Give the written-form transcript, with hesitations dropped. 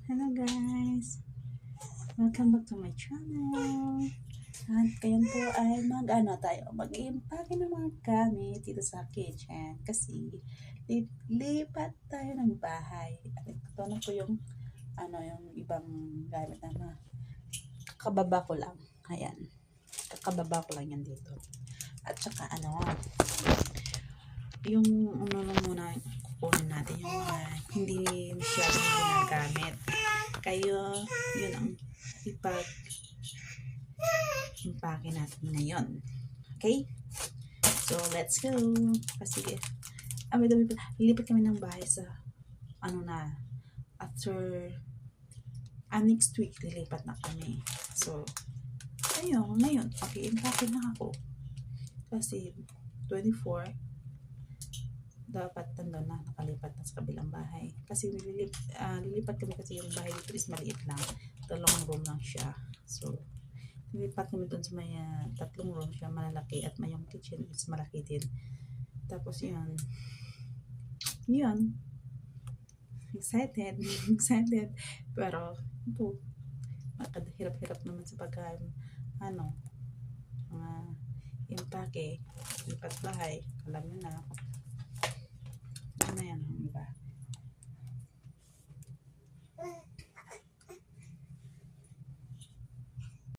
Hello guys! Welcome back to my channel. At ngayon po ay mag-i-impake ng mga gamit dito sa kitchen kasi lipat tayo ng bahay. At ito na po yung yung ibang gamit na kakababa ko lang. Ayan. Kakababa ko lang yan dito. At saka yung lang muna kukunin natin yung hindi masyadong ginagamit. Kayo, yun ang impake natin ngayon. Okay? So, let's go. Kasi, lilipat kami ng bahay sa, after, next week, lilipat na kami. So, ayun, ngayon, impake na ako. Kasi, 24, dapat nakalipat na sa kabilang bahay. Kasi lilipat kami kasi yung bahay dito is maliit lang. 3 room lang siya. So, lilipat kami dun sa may 3 room siya, malalaki. At may yung kitchen is malaki din. Tapos yun. Excited. Excited. Pero, ito, hirap-hirap naman sa mga impake, lipat bahay. Alam nyo na.